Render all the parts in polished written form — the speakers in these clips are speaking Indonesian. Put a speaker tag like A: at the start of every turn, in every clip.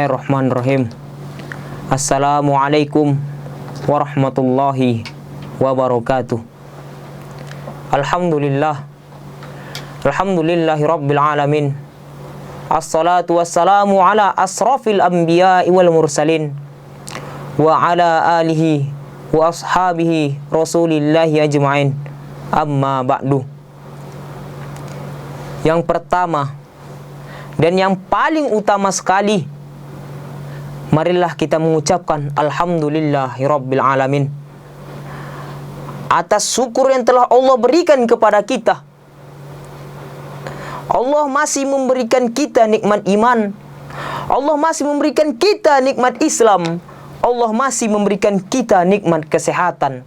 A: Bismillahirrahmanirrahim. Assalamualaikum warahmatullahi wabarakatuh. Alhamdulillahi rabbil alamin. Assalatu wassalamu ala asrafil anbiya'i wal mursalin wa ala alihi wa ashabihi rasulillahi ajma'in. Amma ba'du. Yang pertama dan yang paling utama sekali, marilah kita mengucapkan Alhamdulillahi rabbil alamin atas syukur yang telah Allah berikan kepada kita. Allah masih memberikan kita nikmat iman. Allah masih memberikan kita nikmat Islam. Allah masih memberikan kita nikmat kesehatan.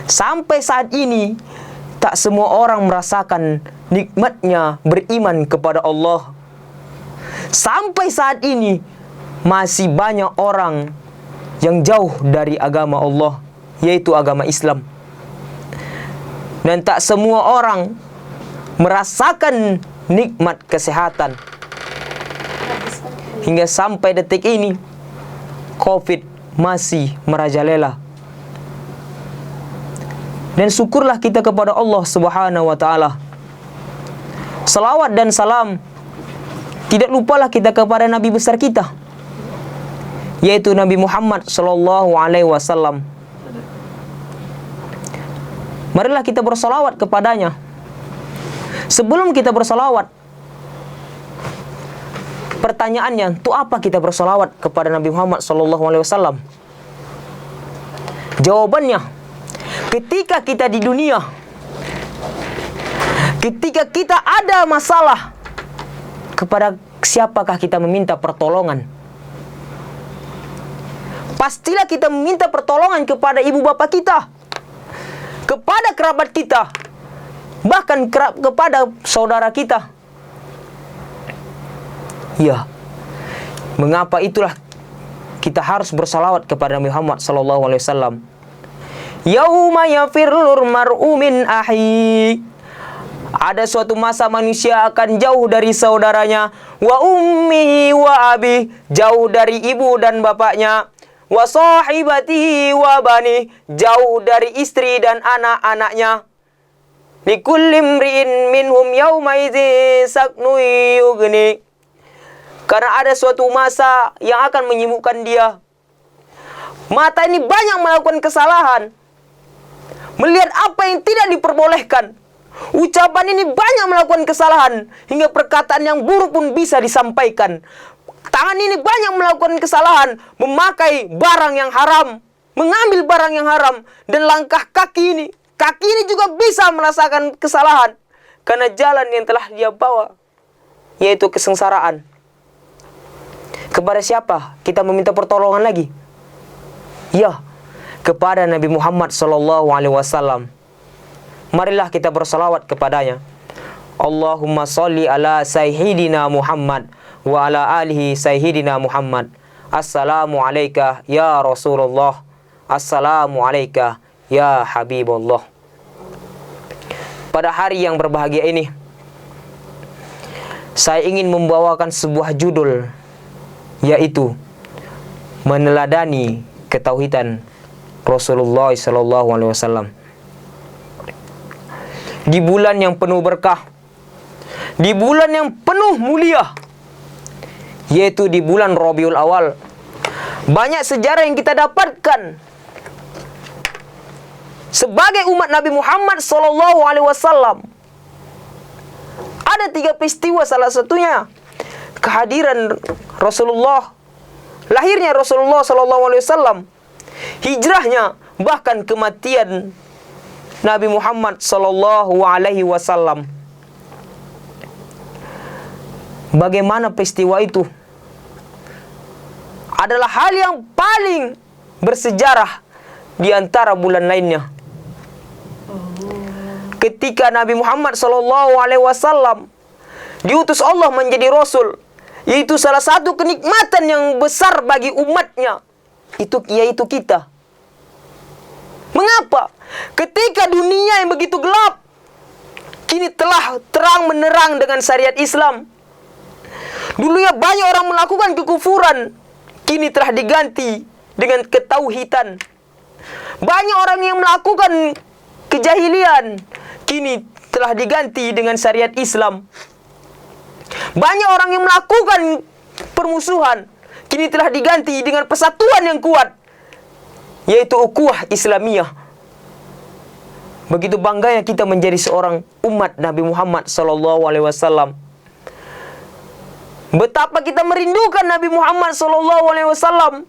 A: Sampai saat ini tak semua orang merasakan nikmatnya beriman kepada Allah. Sampai saat ini masih banyak orang yang jauh dari agama Allah, yaitu agama Islam. Dan tak semua orang merasakan nikmat kesehatan. Hingga sampai detik ini COVID masih merajalela. Dan syukurlah kita kepada Allah Subhanahu wa ta'ala. Salawat dan salam tidak lupalah kita kepada Nabi besar kita, yaitu Nabi Muhammad sallallahu alaihi wasallam. Marilah kita bersalawat kepadanya. Sebelum kita bersalawat, pertanyaannya, untuk apa kita bersalawat kepada Nabi Muhammad sallallahu alaihi wasallam? Jawabannya, ketika kita di dunia, ketika kita ada masalah, kepada siapakah kita meminta pertolongan? Pastilah kita meminta pertolongan kepada ibu bapa kita, kepada kerabat kita, bahkan kepada saudara kita. Ya, mengapa itulah kita harus bersalawat kepada Nabi Muhammad sallallahu alaihi wasallam. Yauma yafirrul mar'u min ahi. Ada suatu masa manusia akan jauh dari saudaranya, wa ummihi wa abi, jauh dari ibu dan bapaknya, wa sahibatihi wa bani, jauh dari istri dan anak-anaknya. Likulli imri'in minhum yauma idzin saknu yughni. Karena ada suatu masa yang akan menyibukkan dia. Mata ini banyak melakukan kesalahan, melihat apa yang tidak diperbolehkan. Ucapan ini banyak melakukan kesalahan, hingga perkataan yang buruk pun bisa disampaikan. Tangan ini banyak melakukan kesalahan, memakai barang yang haram, mengambil barang yang haram. Dan langkah kaki ini juga bisa merasakan kesalahan, karena jalan yang telah dia bawa, yaitu kesengsaraan. Kepada siapa kita meminta pertolongan lagi? Ya, kepada Nabi Muhammad sallallahu alaihi wasallam. Marilah kita bersalawat kepadanya. Allahumma salli ala sayyidina Muhammad wa ala alihi sayyidina Muhammad. Assalamu alayka ya Rasulullah. Assalamu alayka ya Habibullah. Pada hari yang berbahagia ini, saya ingin membawakan sebuah judul, yaitu meneladani ketauhidan Rasulullah sallallahu alaihi wasallam. Di bulan yang penuh berkah, di bulan yang penuh mulia, yaitu di bulan Rabiul Awal, banyak sejarah yang kita dapatkan. Sebagai umat Nabi Muhammad sallallahu alaihi wasallam, ada 3 peristiwa, salah satunya kehadiran Rasulullah, lahirnya Rasulullah sallallahu alaihi wasallam, hijrahnya, bahkan kematian Nabi Muhammad sallallahu alaihi wasallam. Bagaimana peristiwa itu? Adalah hal yang paling bersejarah di antara bulan lainnya. Ketika Nabi Muhammad sallallahu alaihi wasallam diutus Allah menjadi rasul, yaitu salah satu kenikmatan yang besar bagi umatnya, yaitu kita. Mengapa? Ketika dunia yang begitu gelap, kini telah terang menerang dengan syariat Islam. Dulunya banyak orang melakukan kekufuran, kini telah diganti dengan ketauhidan. Banyak orang yang melakukan kejahilian, kini telah diganti dengan syariat Islam. Banyak orang yang melakukan permusuhan, kini telah diganti dengan persatuan yang kuat, yaitu ukhuwah Islamiyah. Begitu bangganya kita menjadi seorang umat Nabi Muhammad SAW. Betapa kita merindukan Nabi Muhammad SAW.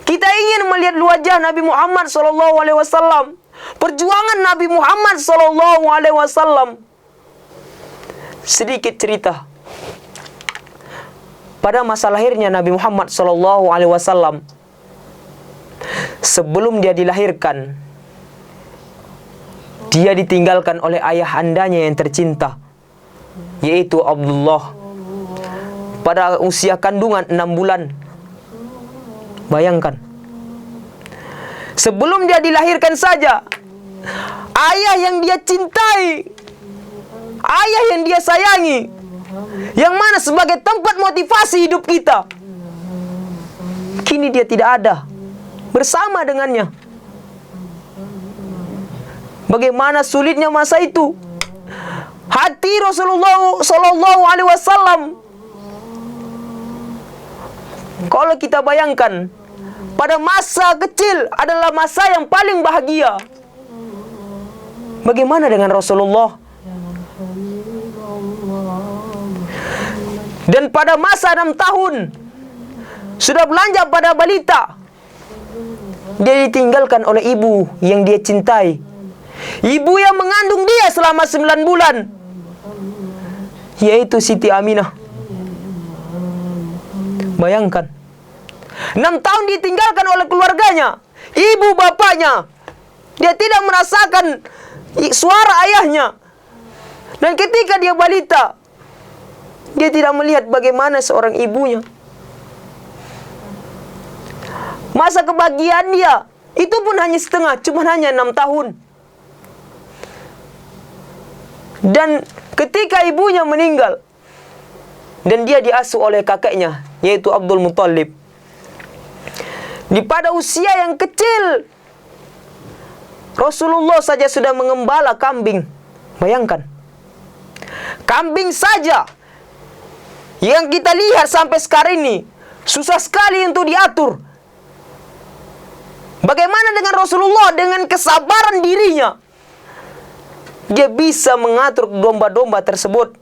A: Kita ingin melihat wajah Nabi Muhammad SAW. Perjuangan Nabi Muhammad SAW. Sedikit cerita. Pada masa lahirnya Nabi Muhammad SAW, sebelum dia dilahirkan, dia ditinggalkan oleh ayahandanya yang tercinta, yaitu Abdullah, pada usia kandungan 6 bulan. Bayangkan, sebelum dia dilahirkan saja, ayah yang dia cintai, ayah yang dia sayangi, yang mana sebagai tempat motivasi hidup kita, kini dia tidak ada bersama dengannya. Bagaimana sulitnya masa itu. Hati Rasulullah SAW, kalau kita bayangkan, pada masa kecil adalah masa yang paling bahagia. Bagaimana dengan Rasulullah? Dan pada masa 6 tahun sudah belanja pada balita, dia ditinggalkan oleh ibu yang dia cintai, ibu yang mengandung dia selama 9 bulan, yaitu Siti Aminah. Bayangkan, 6 tahun ditinggalkan oleh keluarganya, ibu bapaknya. Dia tidak merasakan suara ayahnya. Dan ketika dia balita, dia tidak melihat bagaimana seorang ibunya. Masa kebahagiaan dia itu pun hanya setengah, cuma hanya 6 tahun. Dan ketika ibunya meninggal, dan dia diasuh oleh kakeknya, yaitu Abdul Muthalib, pada usia yang kecil, Rasulullah saja sudah mengembala kambing. Bayangkan, kambing saja yang kita lihat sampai sekarang ini susah sekali untuk diatur. Bagaimana dengan Rasulullah dengan kesabaran dirinya, dia bisa mengatur domba-domba tersebut.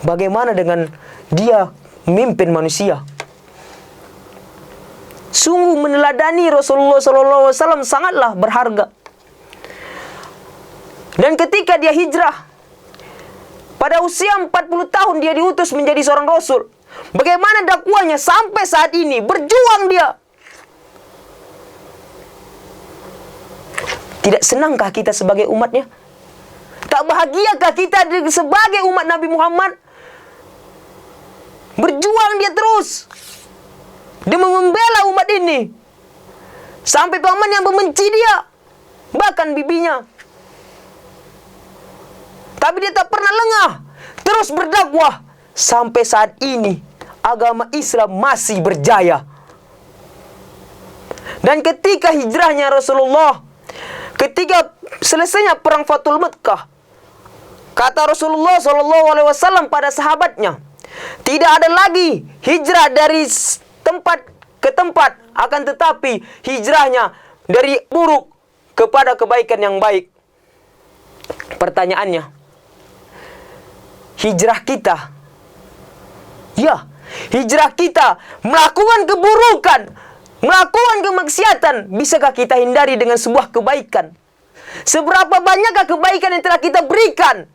A: Bagaimana dengan dia memimpin manusia? Sungguh meneladani Rasulullah SAW sangatlah berharga. Dan ketika dia hijrah, pada usia 40 tahun dia diutus menjadi seorang Rasul. Bagaimana dakwahnya sampai saat ini, berjuang dia. Tidak senangkah kita sebagai umatnya? Tak bahagiakah kita sebagai umat Nabi Muhammad? Berjuang dia terus. Dia membela umat ini. Sampai paman yang membenci dia, bahkan bibinya. Tapi dia tak pernah lengah, terus berdakwah. Sampai saat ini, agama Islam masih berjaya. Dan ketika hijrahnya Rasulullah, ketika selesainya perang Fathul Makkah, kata Rasulullah SAW pada sahabatnya, tidak ada lagi hijrah dari tempat ke tempat, akan tetapi hijrahnya dari buruk kepada kebaikan yang baik. Pertanyaannya, hijrah kita, ya, hijrah kita melakukan keburukan, melakukan kemaksiatan, bisakah kita hindari dengan sebuah kebaikan? Seberapa banyakkah kebaikan yang telah kita berikan?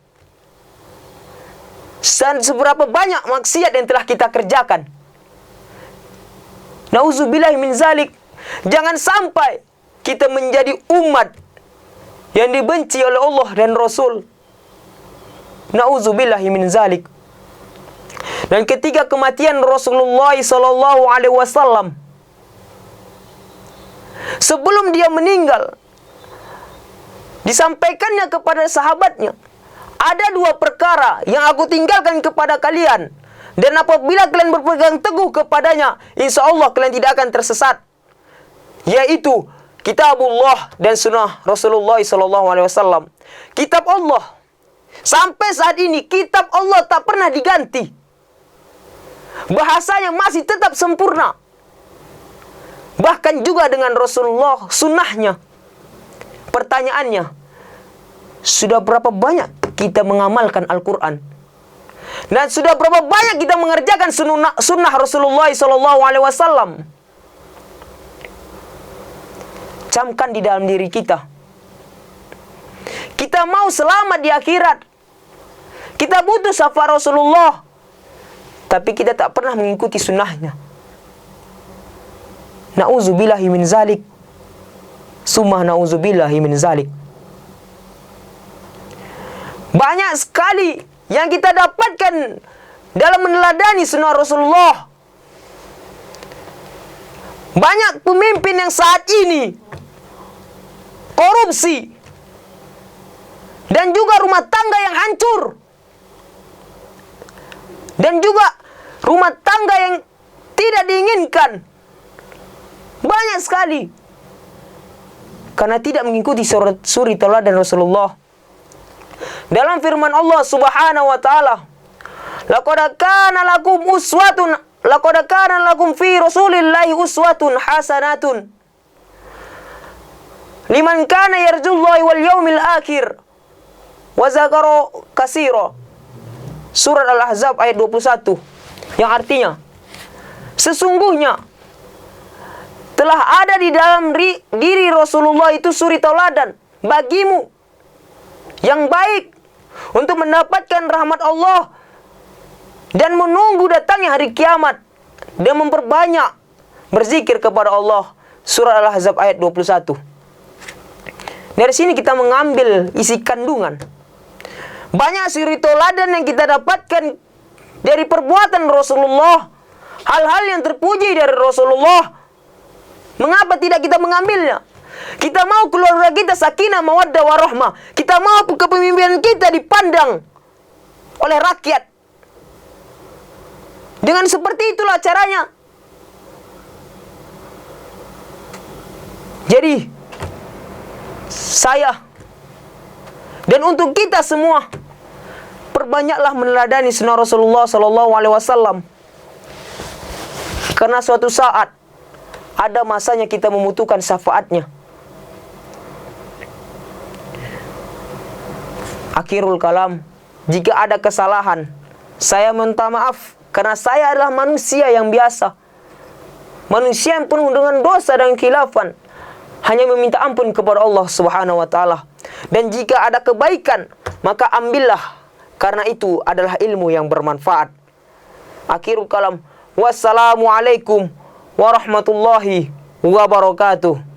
A: Dan seberapa banyak maksiat yang telah kita kerjakan? Nauzubillahi min zalik. Jangan sampai kita menjadi umat yang dibenci oleh Allah dan Rasul. Nauzubillahi min zalik. Dan ketika kematian Rasulullah SAW, sebelum dia meninggal, disampaikannya kepada sahabatnya, Ada dua perkara yang aku tinggalkan kepada kalian, dan apabila kalian berpegang teguh kepadanya, insya Allah kalian tidak akan tersesat. Yaitu kitabullah dan sunnah Rasulullah SAW. Kitab Allah, sampai saat ini kitab Allah tak pernah diganti. Bahasanya masih tetap sempurna. Bahkan juga dengan Rasulullah, sunnahnya. Pertanyaannya, sudah berapa banyak kita mengamalkan Al-Quran? Dan sudah berapa banyak kita mengerjakan sunnah Rasulullah SAW? Camkan di dalam diri kita. Kita mau selamat di akhirat. Kita butuh syafaat Rasulullah, tapi kita tak pernah mengikuti sunnahnya. Na'udzubillahi min zalik. Summa na'udzubillahi min zalik. Banyak sekali yang kita dapatkan dalam meneladani sunnah Rasulullah. Banyak pemimpin yang saat ini korupsi, dan juga rumah tangga yang hancur, dan juga rumah tangga yang tidak diinginkan. Banyak sekali karena tidak mengikuti suri tauladan Rasulullah. Dalam firman Allah Subhanahu wa taala, laqad kana lakum fi Rasulillahi uswatun hasanatun liman kana yarjullahi wal yaumil akhir wa zakara katsira. Surat Al-Ahzab ayat 21, yang artinya, sesungguhnya telah ada di dalam diri Rasulullah itu suri tauladan bagimu yang baik untuk mendapatkan rahmat Allah dan menunggu datangnya hari kiamat, dan memperbanyak berzikir kepada Allah. Surah Al-Ahzab ayat 21. Dari sini kita mengambil isi kandungan. Banyak suri tauladan yang kita dapatkan dari perbuatan Rasulullah, hal-hal yang terpuji dari Rasulullah. Mengapa tidak kita mengambilnya? Kita mau keluarga kita sakinah, mawaddah, warahmah. Kita mau kepemimpinan kita dipandang oleh rakyat. Dengan seperti itulah caranya. Jadi, saya dan untuk kita semua, perbanyaklah meneladani sunnah Rasulullah SAW. Karena suatu saat ada masanya kita membutuhkan syafaatnya. Akhirul kalam, jika ada kesalahan, saya minta maaf karena saya adalah manusia yang biasa. Manusia yang penuh dengan dosa dan khilafan. Hanya meminta ampun kepada Allah Subhanahu wa taala. Dan jika ada kebaikan, maka ambillah, karena itu adalah ilmu yang bermanfaat. Akhirul kalam. Wassalamualaikum warahmatullahi wabarakatuh.